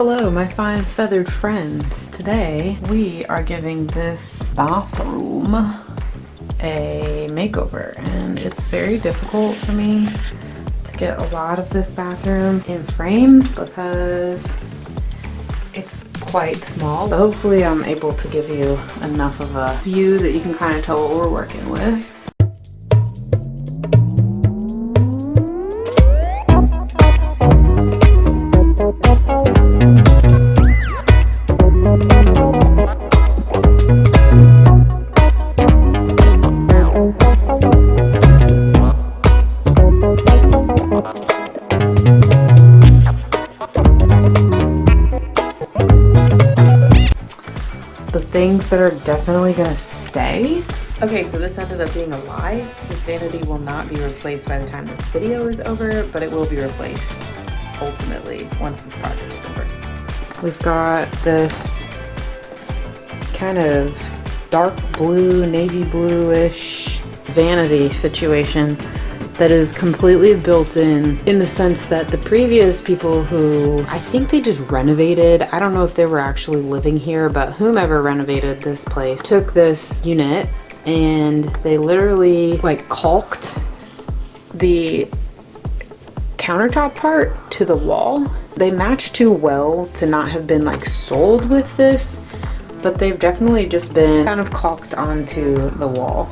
Hello, my fine feathered friends. Today we are giving this bathroom a makeover, and it's very difficult for me to get a lot of this bathroom in frame because it's quite small. So hopefully I'm able to give you enough of a view that you can kind of tell what we're working with. The things that are definitely gonna stay. Okay, so this ended up being a lie. This vanity will not be replaced by the time this video is over, but it will be replaced ultimately once this project is over. We've got this kind of dark blue, navy blue-ish vanity situation that is completely built in the sense that the previous people who, I think they just renovated, I don't know if they were actually living here, but whomever renovated this place took this unit and they literally like caulked the countertop part to the wall. They match too well to not have been like sold with this, but they've definitely just been kind of caulked onto the wall.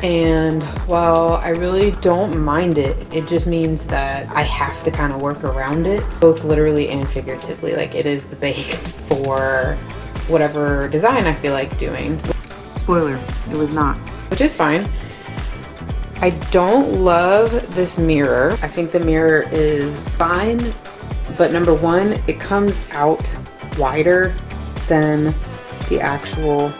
And while I really don't mind it, it just means that I have to kind of work around it, both literally and figuratively. Like, it is the base for whatever design I feel like doing. Spoiler, it was not, which is fine. I don't love this mirror. I think the mirror is fine, but number one, it comes out wider than the actual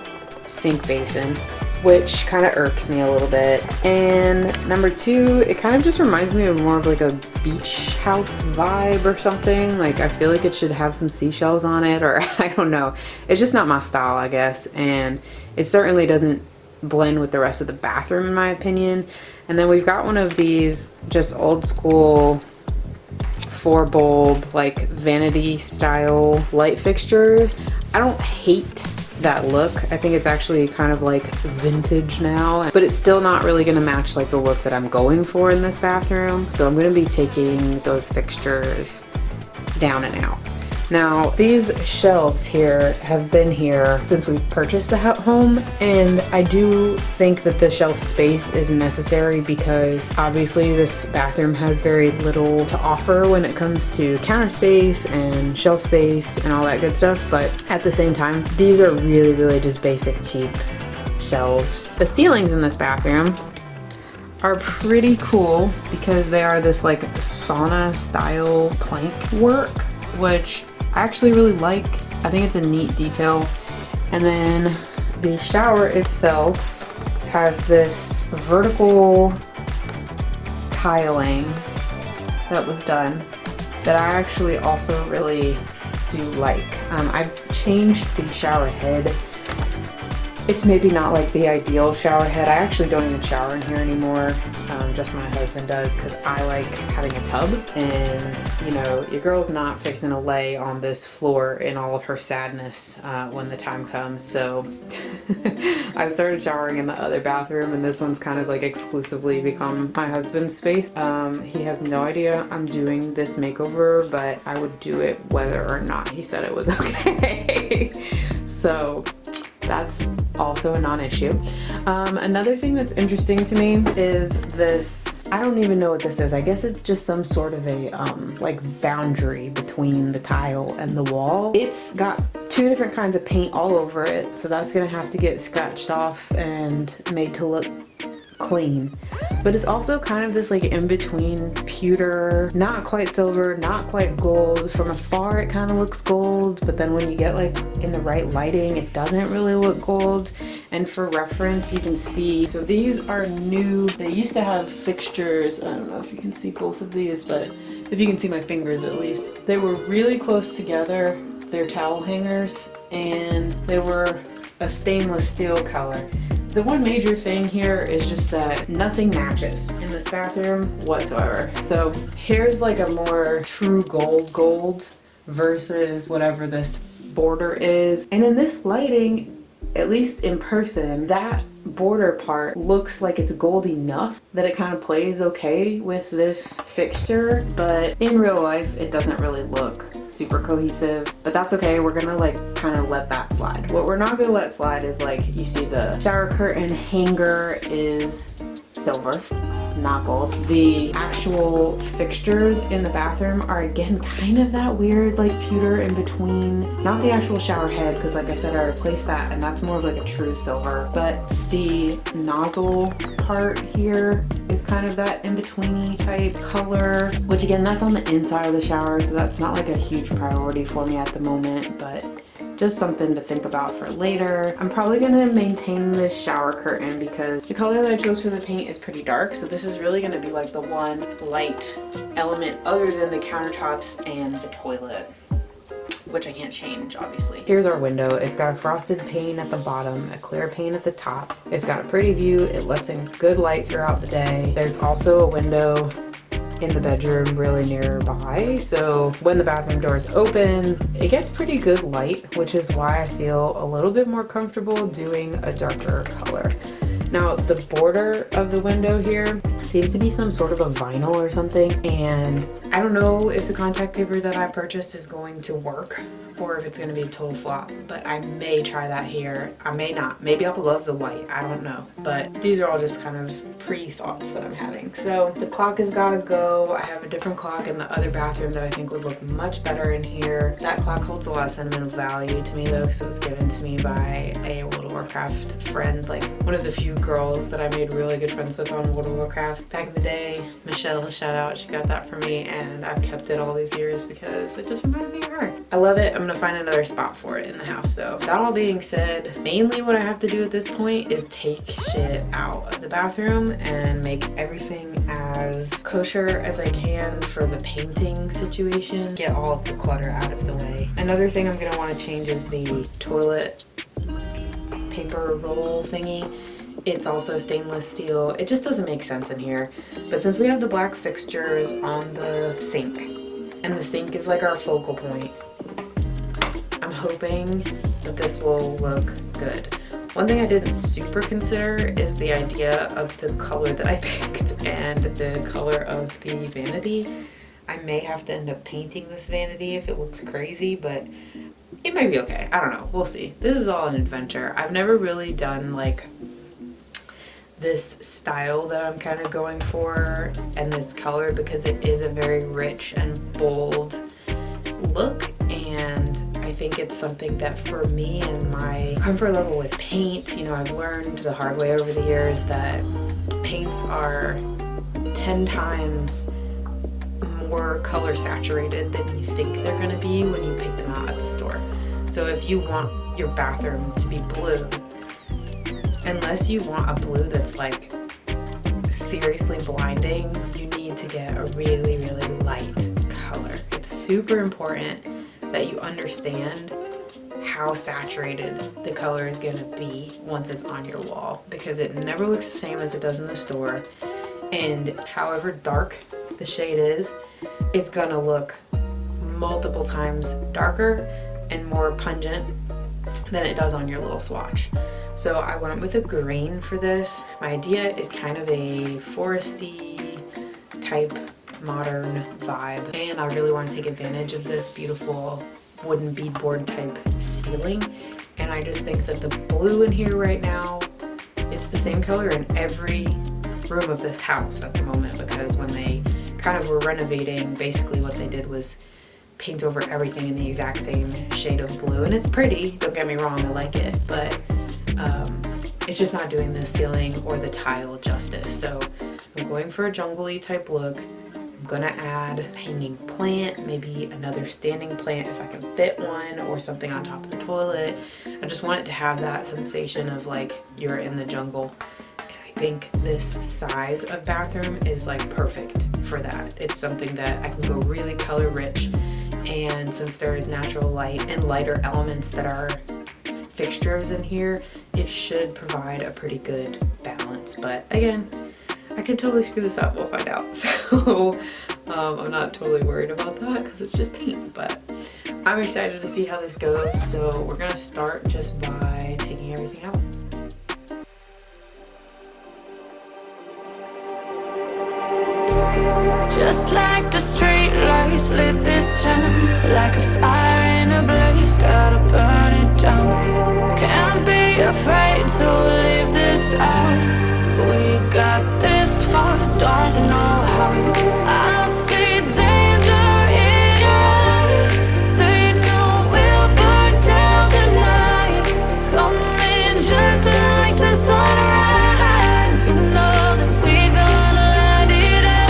sink basin, which kind of irks me a little bit. And number two, it kind of just reminds me of more of like a beach house vibe or something. Like, I feel like it should have some seashells on it, or I don't know. It's just not my style, I guess. And it certainly doesn't blend with the rest of the bathroom, in my opinion. And then we've got one of these just old school 4-bulb, like vanity style light fixtures. I don't hate that look. I think it's actually kind of like vintage now, but it's still not really gonna match like the look that I'm going for in this bathroom. So I'm gonna be taking those fixtures down and out. Now, these shelves here have been here since we purchased the home, and I do think that the shelf space is necessary because obviously this bathroom has very little to offer when it comes to counter space and shelf space and all that good stuff, but at the same time, these are really just basic, cheap shelves. The ceilings in this bathroom are pretty cool because they are this like sauna style plank work, which I actually really like. I think it's a neat detail. And then the shower itself has this vertical tiling that was done that I actually also really do like. I've changed the shower head. It's maybe not like the ideal shower head. I actually don't even shower in here anymore. Just my husband does because I like having a tub, and you know, your girl's not fixing to lay on this floor in all of her sadness when the time comes. So I started showering in the other bathroom, and this one's kind of like exclusively become my husband's space. He has no idea I'm doing this makeover, but I would do it whether or not he said it was okay. So that's also a non-issue. Another thing that's interesting to me is this, I don't even know what this is. I guess it's just some sort of a like boundary between the tile and the wall. It's got two different kinds of paint all over it, so that's gonna have to get scratched off and made to look clean. But it's also kind of this like in-between pewter, not quite silver, not quite gold. From afar it kind of looks gold, but then when you get like in the right lighting, it doesn't really look gold. And for reference, you can see, so these are new. They used to have fixtures, I don't know if you can see both of these, but if you can see my fingers at least, they were really close together. They're towel hangers, and they were a stainless steel color. The one major thing here is just that nothing matches in this bathroom whatsoever. So here's like a more true gold versus whatever this border is. And in this lighting, at least in person, that border part looks like it's gold enough that it kind of plays okay with this fixture, but in real life it doesn't really look super cohesive, but that's okay. We're gonna like kind of let that slide. What we're not gonna let slide is, like, you see the shower curtain hanger is silver, not gold. The actual fixtures in the bathroom are again kind of that weird like pewter in between. Not the actual shower head, because like I said, I replaced that and that's more of like a true silver, but the nozzle part here is kind of that in-betweeny type color, which again, that's on the inside of the shower, so that's not like a huge priority for me at the moment, but just something to think about for later. I'm probably gonna maintain this shower curtain because the color that I chose for the paint is pretty dark, so this is really gonna be like the one light element other than the countertops and the toilet, which I can't change, obviously. Here's our window. It's got a frosted pane at the bottom, a clear pane at the top. It's got a pretty view. It lets in good light throughout the day. There's also a window in the bedroom really nearby, so when the bathroom doors open, it gets pretty good light, which is why I feel a little bit more comfortable doing a darker color. Now, the border of the window here seems to be some sort of a vinyl or something, and I don't know if the contact paper that I purchased is going to work or if it's going to be a total flop, but I may try that here. I may not. Maybe I'll love the white. I don't know. But these are all just kind of pre-thoughts that I'm having. So the clock has got to go. I have a different clock in the other bathroom that I think would look much better in here. That clock holds a lot of sentimental value to me though, because it was given to me by a World of Warcraft friend, like one of the few girls that I made really good friends with on World of Warcraft back in the day. Michelle, shout out, she got that for me and I've kept it all these years because it just reminds me of her. I love it. I'm gonna find another spot for it in the house though. That all being said, mainly what I have to do at this point is take shit out of the bathroom and make everything as kosher as I can for the painting situation. Get all of the clutter out of the way. Another thing I'm gonna want to change is the toilet paper roll thingy. It's also stainless steel. It just doesn't make sense in here. But since we have the black fixtures on the sink, and the sink is like our focal point, I'm hoping that this will look good. One thing I didn't super consider is the idea of the color that I picked and the color of the vanity. I may have to end up painting this vanity if it looks crazy, but it might be okay. I don't know. We'll see. This is all an adventure. I've never really done like this style that I'm kind of going for and this color because it is a very rich and bold look, and I think it's something that for me and my comfort level with paint, you know, I've learned the hard way over the years that paints are 10 times more color saturated than you think they're going to be when you pick them out at the store. So if you want your bathroom to be blue, unless you want a blue that's like seriously blinding, you need to get a really, really light color. It's super important that you understand how saturated the color is going to be once it's on your wall, because it never looks the same as it does in the store, and however dark the shade is, it's going to look multiple times darker and more pungent than it does on your little swatch. So I went with a green for this. My idea is kind of a foresty type modern vibe, and I really want to take advantage of this beautiful wooden beadboard type ceiling, and I just think that the blue in here right now, it's the same color in every room of this house at the moment, because when they kind of were renovating, basically what they did was paint over everything in the exact same shade of blue, and it's pretty, don't get me wrong, I like it, but it's just not doing the ceiling or the tile justice. So I'm going for a jungle-y type look. I'm gonna add a hanging plant, maybe another standing plant if I can fit one, or something on top of the toilet. I just want it to have that sensation of like you're in the jungle. And I think this size of bathroom is like perfect for that. It's something that I can go really color rich, and since there is natural light and lighter elements that are fixtures in here, it should provide a pretty good balance. But again, I could totally screw this up. We'll find out. So I'm not totally worried about that because it's just paint, but I'm excited to see how this goes. So we're gonna start just by taking everything out. Just like the street lights lit this town, like a fire in a blaze, gotta burn it down. Can't be afraid to leave this out. We got this far, don't know how. I see danger in your eyes. They know we'll burn down the night. Coming just like the sunrise. You know that we gonna light it up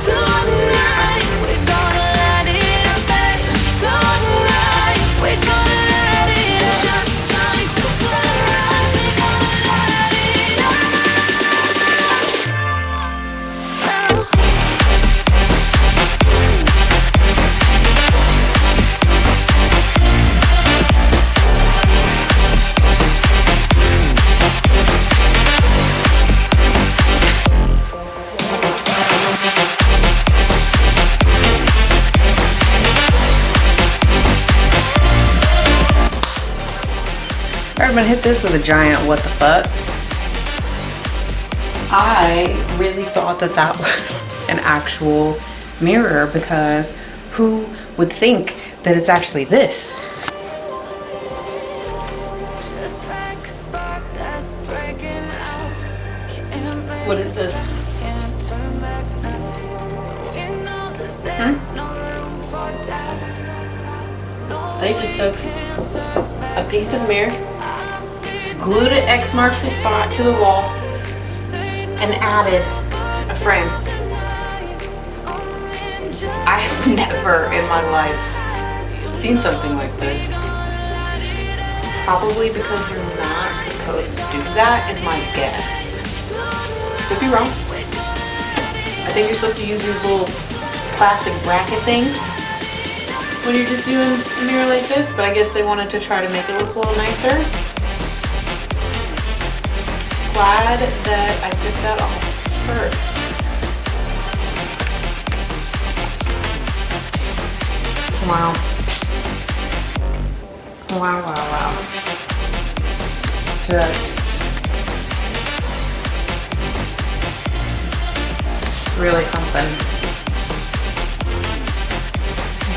tonight. We gonna light it up, babe. Tonight we gonna light it up just like the sunrise. We gonna light it up now. Alright, I'm gonna hit this with a giant what the fuck. I really thought that that was an actual mirror because who would think that it's actually this? Just like a spark that's breaking out. Can't make What is this? Can't turn back now. We know that there's no room for doubt. They just took a piece of the mirror, glued it X marks the spot to the wall, and added a frame. I have never in my life seen something like this. Probably because you're not supposed to do that is my guess. Could be wrong. I think you're supposed to use these little plastic bracket things when you're just doing a mirror like this, but I guess they wanted to try to make it look a little nicer. Glad that I took that off first. Wow. Wow, wow, wow. Just really something.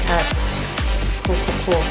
Okay. Cool, cool, cool.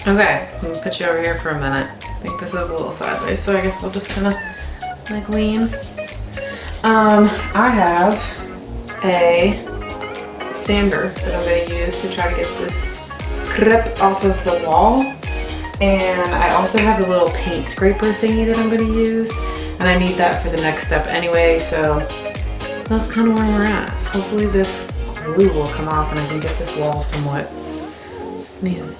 Okay, I'm gonna put you over here for a minute. I think this is a little sideways, so I guess I'll just kind of like lean. I have a sander that I'm gonna use to try to get this crepe off of the wall. And I also have the little paint scraper thingy that I'm gonna use. And I need that for the next step anyway, so that's kind of where we're at. Hopefully this glue will come off and I can get this wall somewhat smooth.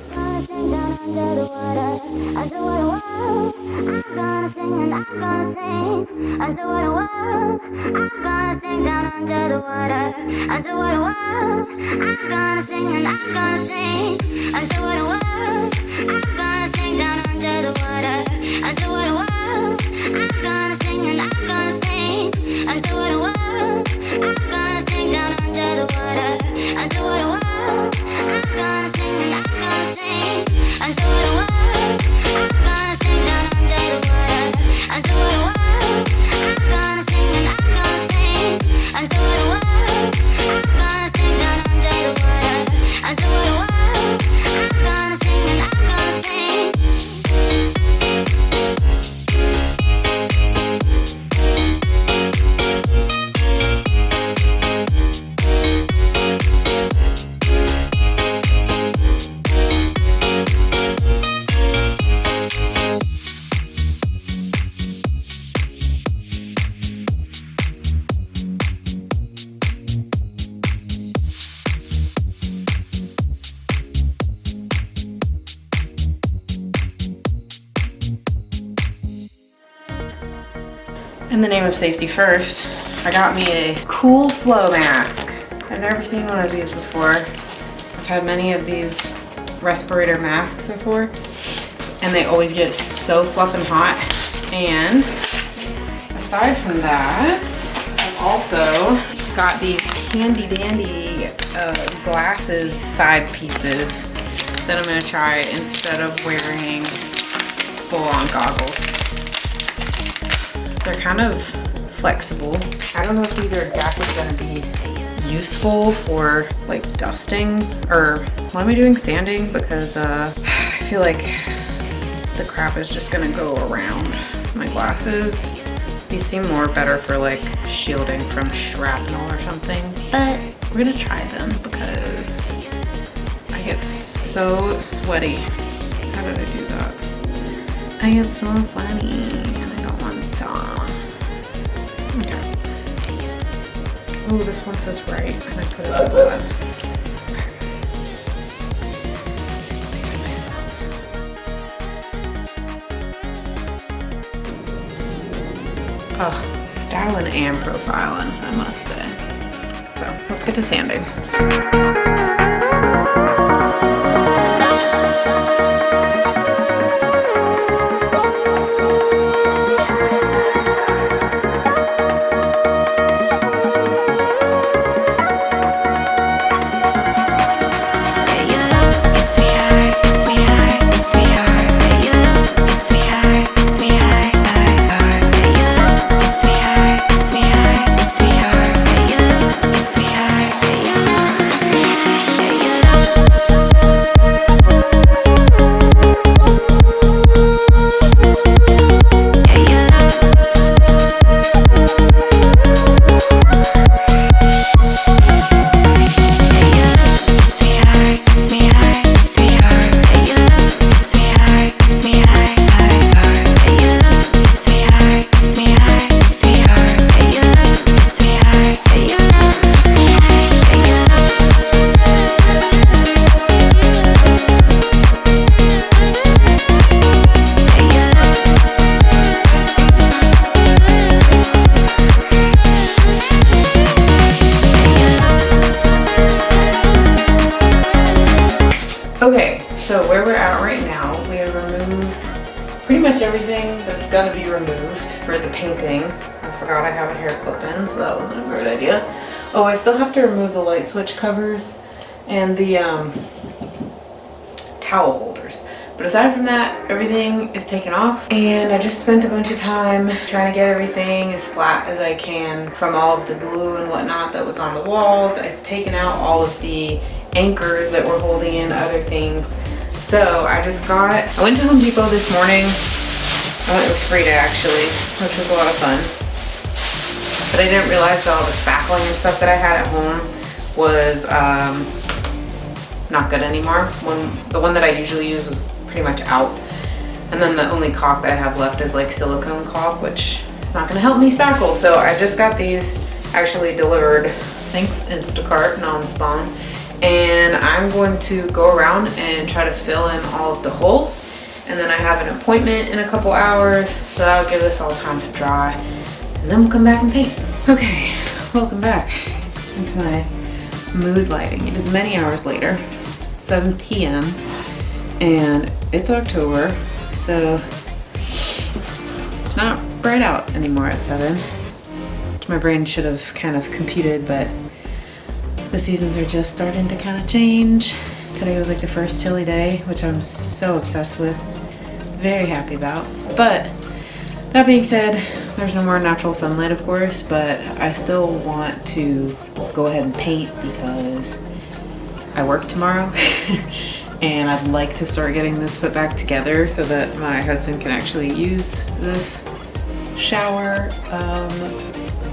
I'm gonna in the name of safety first, I got me a cool flow mask. I've never seen one of these before. I've had many of these respirator masks before, and they always get so fluffing hot. And aside from that, I've also got these handy dandy glasses side pieces that I'm gonna try instead of wearing full-on goggles. They're kind of flexible. I don't know if these are exactly gonna be useful for like dusting, or why am I doing sanding? Because I feel like the crap is just gonna go around my glasses. These seem more better for like shielding from shrapnel or something, but we're gonna try them because I get so sweaty. How did I do that? I get so sweaty and I don't want to. Okay. Oh, this one says right, and I put it on the left. Oh, styling and profiling, I must say. So let's get to sanding. Okay, so where we're at right now, we have removed pretty much everything that's gonna be removed for the painting. I forgot I have a hair clip-in, so that wasn't a great idea. Oh, I still have to remove the light switch covers and the towel holders. But aside from that, everything is taken off, and I just spent a bunch of time trying to get everything as flat as I can from all of the glue and whatnot that was on the walls. I've taken out all of the anchors that were holding in other things. So I went to Home Depot this morning. I went with Frida actually, which was a lot of fun. But I didn't realize that all the spackling and stuff that I had at home was not good anymore. The one that I usually use was pretty much out. And then the only caulk that I have left is like silicone caulk, which is not gonna help me spackle. So I just got these actually delivered, thanks Instacart, non-spawn. And I'm going to go around and try to fill in all of the holes. And then I have an appointment in a couple hours, so that'll give us all time to dry. And then we'll come back and paint. Okay, welcome back into my mood lighting. It is many hours later, 7 p.m. and it's October, so it's not bright out anymore at 7, which my brain should have kind of computed, but the seasons are just starting to kind of change. Today was like the first chilly day, which I'm so obsessed with. Very happy about. But that being said, there's no more natural sunlight, of course, but I still want to go ahead and paint because I work tomorrow. And I'd like to start getting this put back together so that my husband can actually use this shower,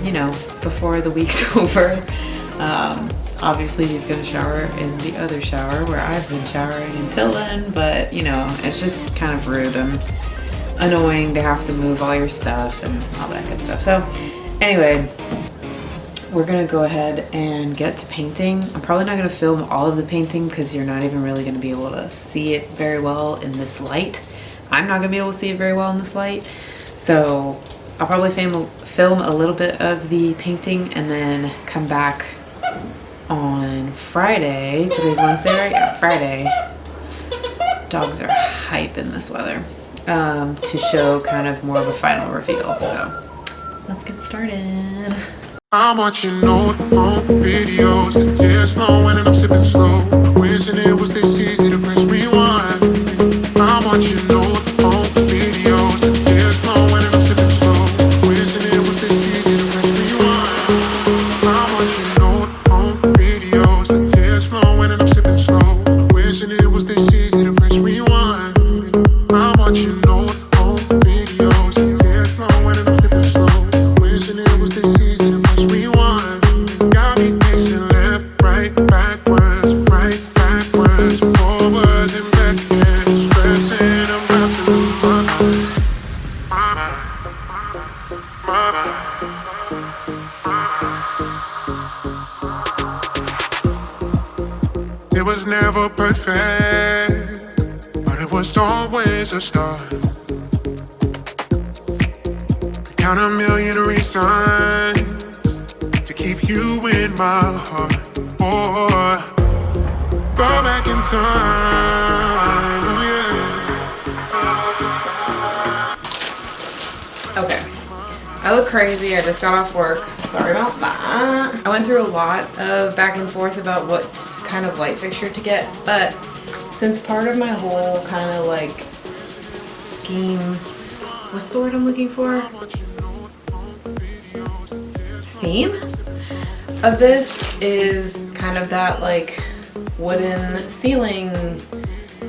you know, before the week's over. Obviously he's gonna shower in the other shower where I've been showering until then, but you know, it's just kind of rude and annoying to have to move all your stuff and all that good stuff. So anyway, we're gonna go ahead and get to painting. I'm probably not gonna film all of the painting because you're not even really gonna be able to see it very well in this light. I'm not gonna be able to see it very well in this light. So I'll probably film film a little bit of the painting and then come back on Friday. Today's Wednesday, right? Yeah, Friday. Dogs are hype in this weather. To show kind of more of a final reveal. So let's get started. I'm watching old home videos, the tears flowing and I'm sipping slow. Wishing it was this easy to press rewind. I'm watching old home videos, the tears flowing and I'm sipping slow. Wishing it was this easy to press rewind. I'm watching old home videos, the tears flowing and I'm sipping slow. Wishing it was this easy to press rewind. I'm watching old home videos, the tears flowing and I'm sipping slow. Wishing it was this easy to press rewind. Got me pacing left, right, backwards, forwards and back again. Stressing, I'm about to lose my mind. It was never perfect, but it was always a start. Could count a million reasons to keep you in my heart. Or go back in time. Oh yeah. Okay. I look crazy. I just got off work. Sorry about that. I went through a lot of back and forth about what kind of light fixture to get, but since part of my whole kind of like scheme, what's the word I'm looking for? Theme of this is kind of that like wooden ceiling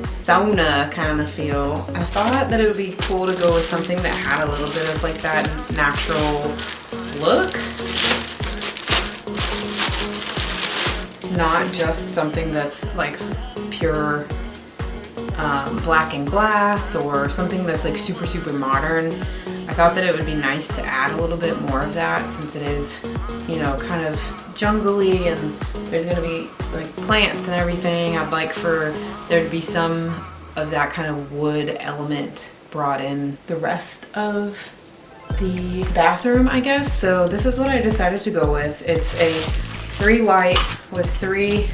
sauna kind of feel. I thought that it would be cool to go with something that had a little bit of like that natural look. Not just something that's like pure black and glass or something that's like super, super modern. I thought that it would be nice to add a little bit more of that since it is, you know, kind of jungly and there's gonna be like plants and everything. I'd like for there to be some of that kind of wood element brought in the rest of the bathroom, I guess. So this is what I decided to go with. It's a 3 light with 3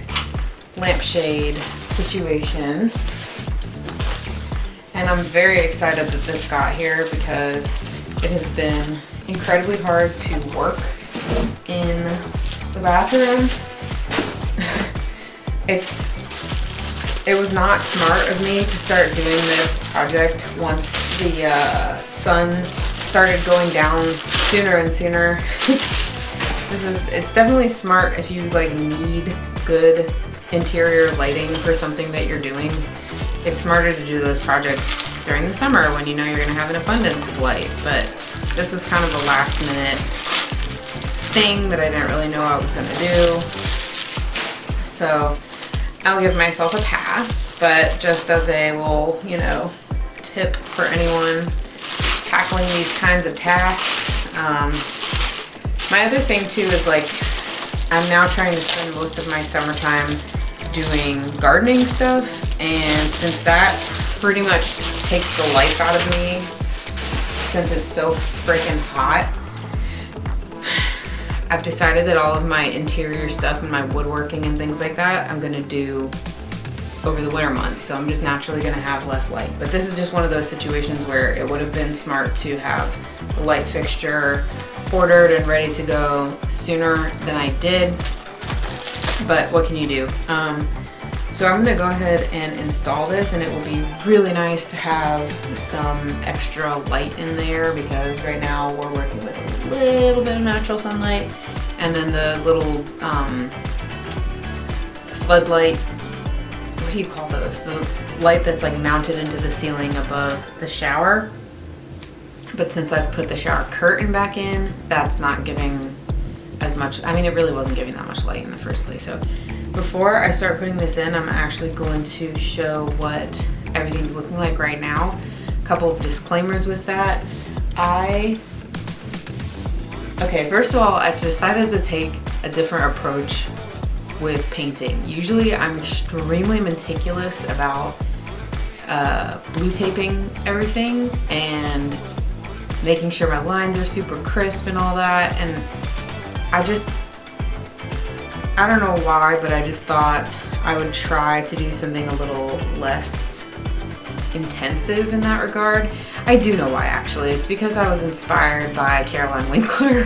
lampshade situation. And I'm very excited that this got here because it has been incredibly hard to work in the bathroom. It was not smart of me to start doing this project once the sun started going down sooner and sooner. It's definitely smart if you like need good interior lighting for something that you're doing. It's smarter to do those projects during the summer when you know you're going to have an abundance of light, but this was kind of a last minute thing that I didn't really know I was going to do. So I'll give myself a pass, but just as a little, you know, tip for anyone tackling these kinds of tasks. My other thing too is like, I'm now trying to spend most of my summertime doing gardening stuff, and since that pretty much takes the life out of me, since it's so freaking hot, I've decided that all of my interior stuff and my woodworking and things like that I'm gonna do over the winter months, so I'm just naturally gonna have less light. But this is just one of those situations where it would have been smart to have the light fixture ordered and ready to go sooner than I did, but what can you do? So I'm gonna go ahead and install this, and it will be really nice to have some extra light in there because right now we're working with a little bit of natural sunlight and then the little floodlight, what do you call those? The light that's like mounted into the ceiling above the shower. But since I've put the shower curtain back in, that's not giving as much, I mean, it really wasn't giving that much light in the first place. So before I start putting this in, I'm actually going to show what everything's looking like right now. A couple of disclaimers with that. Okay, first of all, I decided to take a different approach with painting. Usually I'm extremely meticulous about blue taping everything, and making sure my lines are super crisp and all that. And I don't know why, but I just thought I would try to do something a little less intensive in that regard. I do know why, actually. It's because I was inspired by Caroline Winkler,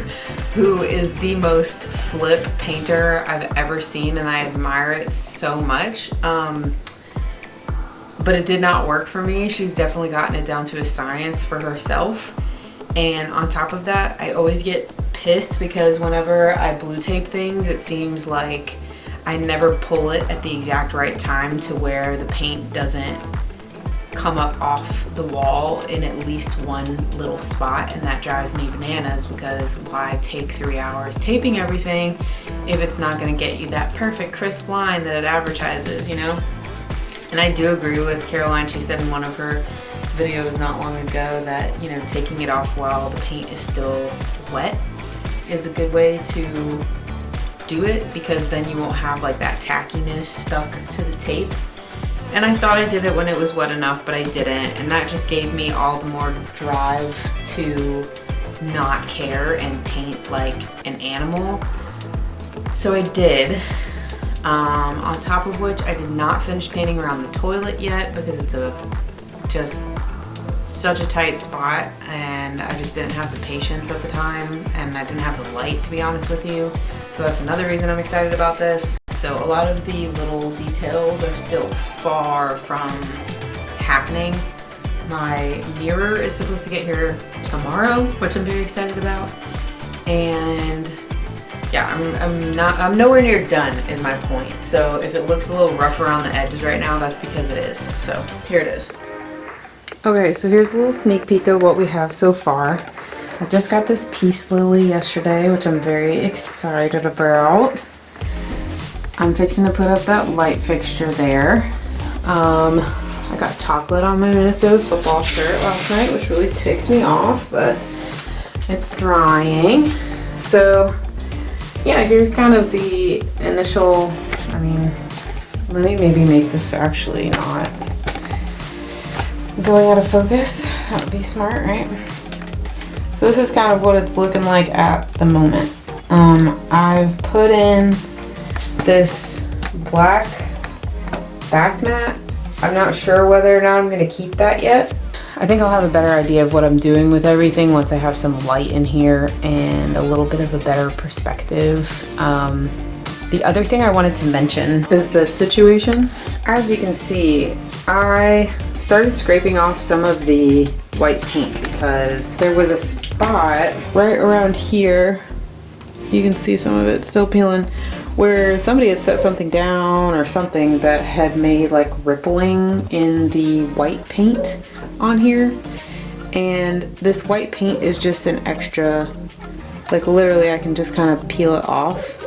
who is the most flip painter I've ever seen, and I admire it so much. But it did not work for me. She's definitely gotten it down to a science for herself. And on top of that, I always get pissed because whenever I blue tape things, it seems like I never pull it at the exact right time to where the paint doesn't come up off the wall in at least one little spot, and that drives me bananas because why take 3 hours taping everything if it's not going to get you that perfect crisp line that it advertises, you know? And I do agree with Caroline. She said in one of her videos not long ago that, you know, taking it off while the paint is still wet is a good way to do it, because then you won't have like that tackiness stuck to the tape. And I thought I did it when it was wet enough, but I didn't, and that just gave me all the more drive to not care and paint like an animal. So I did. On top of which, I did not finish painting around the toilet yet because it's just such a tight spot, and I just didn't have the patience at the time, and I didn't have the light, to be honest with you. So that's another reason I'm excited about this. So a lot of the little details are still far from happening. My mirror is supposed to get here tomorrow, which I'm very excited about. And yeah, I'm nowhere near done is my point. So if it looks a little rough around the edges right now, that's because it is. So here it is. Okay, so here's a little sneak peek of what we have so far. I just got this peace lily yesterday, which I'm very excited about. I'm fixing to put up that light fixture there. I got chocolate on my Minnesota football shirt last night, which really ticked me off, but it's drying. So yeah, here's kind of the initial, I mean, let me maybe make this actually not going out of focus. That would be smart, right? So this is kind of what it's looking like at the moment. I've put in this black bath mat. I'm not sure whether or not I'm gonna keep that yet. I think I'll have a better idea of what I'm doing with everything once I have some light in here and a little bit of a better perspective. The other thing I wanted to mention is the situation. As you can see, I started scraping off some of the white paint because there was a spot right around here. You can see some of it still peeling, where somebody had set something down or something that had made like rippling in the white paint on here. And this white paint is just an extra, like literally I can just kind of peel it off.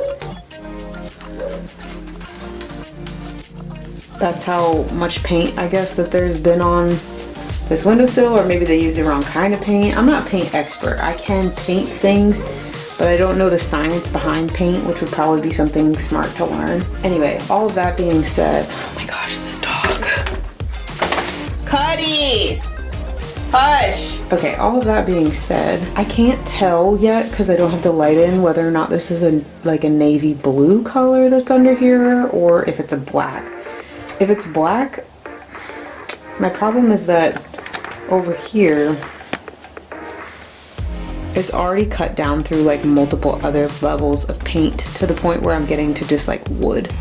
That's how much paint I guess that there's been on this windowsill, or maybe they use the wrong kind of paint. I'm not a paint expert. I can paint things, but I don't know the science behind paint, which would probably be something smart to learn. Anyway, all of that being said, oh my gosh, this dog. Cuddy! Hush! Okay, all of that being said, I can't tell yet because I don't have the light in whether or not this is like a navy blue color that's under here or if it's a black. If it's black, my problem is that over here, it's already cut down through like multiple other levels of paint to the point where I'm getting to just like wood.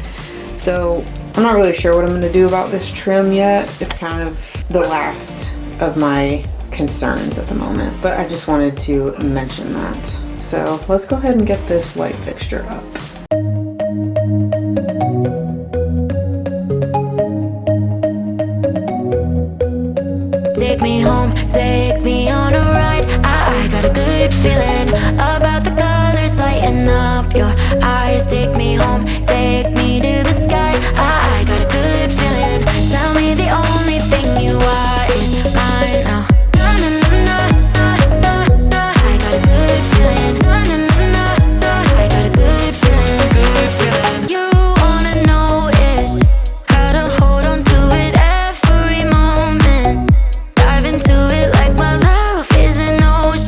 So I'm not really sure what I'm gonna do about this trim yet. It's kind of the last of my concerns at the moment, but I just wanted to mention that. So let's go ahead and get this light fixture up. Take me home, take me on a ride. I got a good feeling about the colors lighting up your eyes. Take me home, take me to the sky. I got a good feeling. Tell me the only thing you are is mine now. Na, na, na, na, na, na. I got a good feeling. Na, na, na, na, na. I got a good feeling. Good feeling. You wanna know is how to hold on to it every moment. Dive into it like my love is an ocean.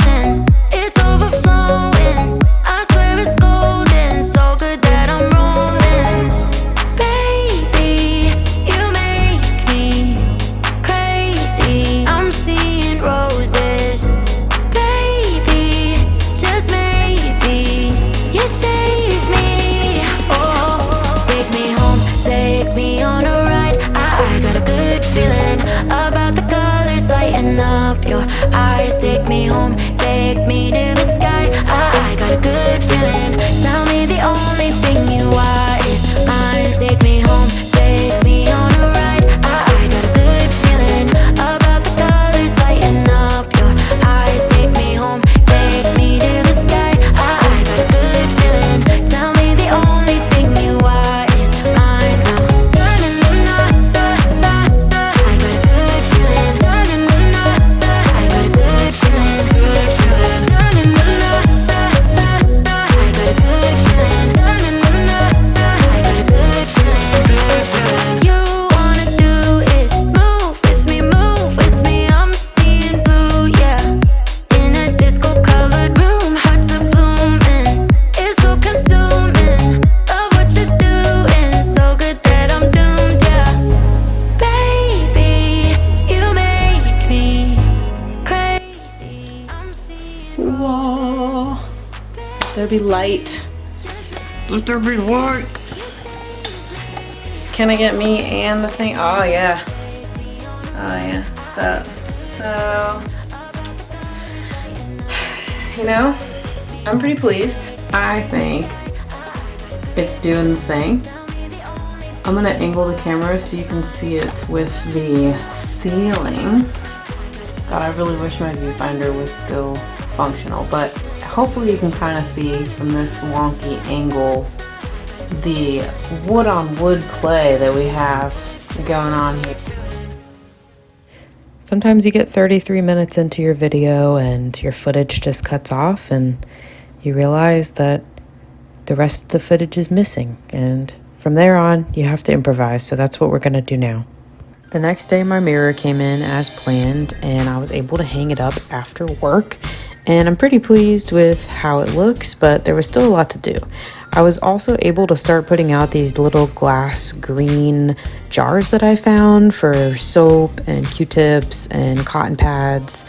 lighten up. Your eyes take me home, take me to the sky. I got a good feeling. Tell me the only thing you are is mine. Take me home, take me on a ride. I got a good feeling about the colors lighting up. Your eyes take me home, take me to the sky. I got a good feeling. Tell me the only thing you are is mine now. I got a good feeling. I got a good feeling. Good feeling. I got a good feeling. I got a good feeling. Good feeling. You wanna do is move with me. I'm seeing blue, yeah. In a disco-colored room, hearts are blooming. It's so consuming. Love what you're doing, so good that I'm doomed, yeah. Baby, you make me crazy. I'm seeing Whoa. There be light. Let there be light. Can I get me and the thing? Oh yeah. Oh yeah. So, you know, I'm pretty pleased. I think it's doing the thing. I'm gonna angle the camera so you can see it with the ceiling. God, I really wish my viewfinder was still functional, but hopefully you can kind of see from this wonky angle the wood on wood play that we have going on here. Sometimes you get 33 minutes into your video and your footage just cuts off and you realize that the rest of the footage is missing, and from there on you have to improvise, so that's what we're gonna do now. The next day my mirror came in as planned and I was able to hang it up after work, and I'm pretty pleased with how it looks, but there was still a lot to do. I was also able to start putting out these little glass green jars that I found for soap and Q-tips and cotton pads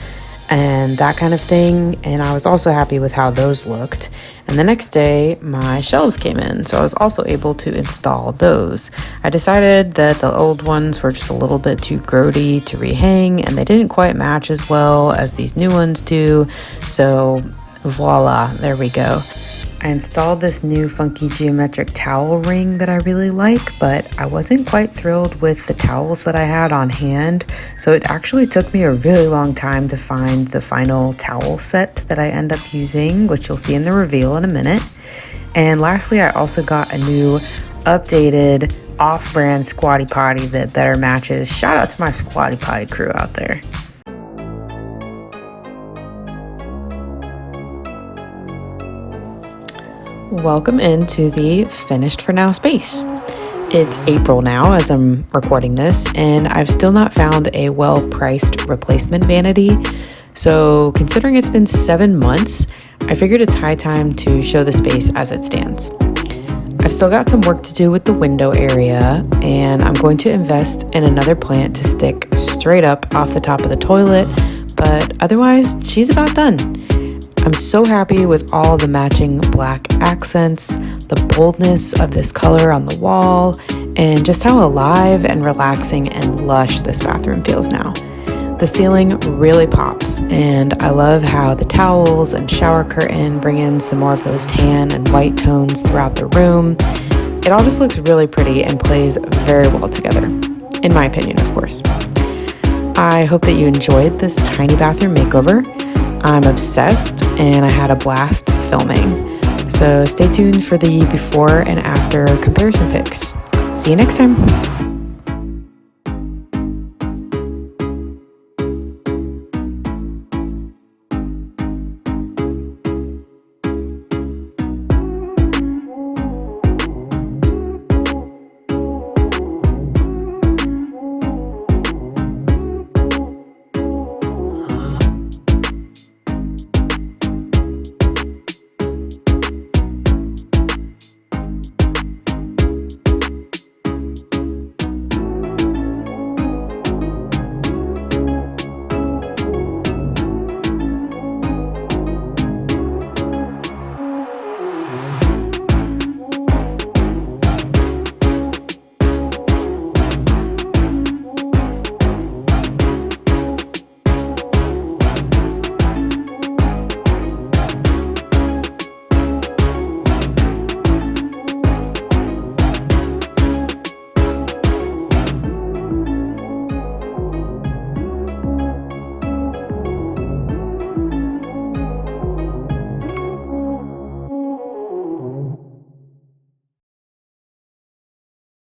and that kind of thing, and I was also happy with how those looked. And the next day my shelves came in, so I was also able to install those. I decided that the old ones were just a little bit too grody to rehang, and they didn't quite match as well as these new ones do, so voila, there we go. I installed this new funky geometric towel ring that I really like, but I wasn't quite thrilled with the towels that I had on hand, so it actually took me a really long time to find the final towel set that I end up using, which you'll see in the reveal in a minute. And lastly, I also got a new updated off-brand Squatty Potty that better matches. Shout out to my Squatty Potty crew out there. Welcome into the finished for now space. It's April now as I'm recording this, and I've still not found a well-priced replacement vanity. So considering it's been 7 months, I figured it's high time to show the space as it stands. I've still got some work to do with the window area, and I'm going to invest in another plant to stick straight up off the top of the toilet, but otherwise she's about done. I'm so happy with all the matching black accents, the boldness of this color on the wall, and just how alive and relaxing and lush this bathroom feels now. The ceiling really pops, and I love how the towels and shower curtain bring in some more of those tan and white tones throughout the room. It all just looks really pretty and plays very well together, in my opinion, of course. I hope that you enjoyed this tiny bathroom makeover. I'm obsessed and I had a blast filming. So stay tuned for the before and after comparison pics. See you next time.